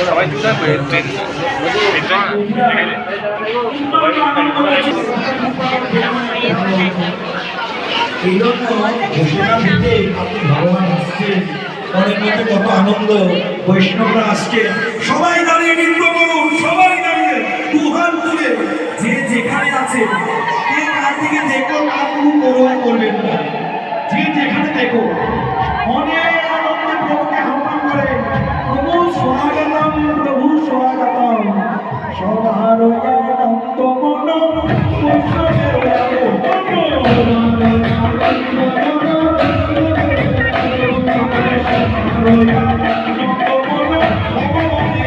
সবাই চুপ থাকবে ট্রেন এই জন্য ঘোষণা দিতে আপনি ভগবান আসছেন, মনের মধ্যে কত আনন্দ। বৈষ্ণবরা আসছে, সবাই দাঁড়িয়ে নৃত্য করুন, সবাই দাঁড়িয়ে দুহাত তুলে, যে যেখানে আছে, কে কার দিকে দেখো তার কোনো পরোয়া করবেন না, যে যেখানে দেখো অনেক আনন্দে প্রভুকে আহ্বান করে, প্রভু স্বাগতম, প্রভু স্বাগতম, সবার আনন্দ মন বৈষ্ণবের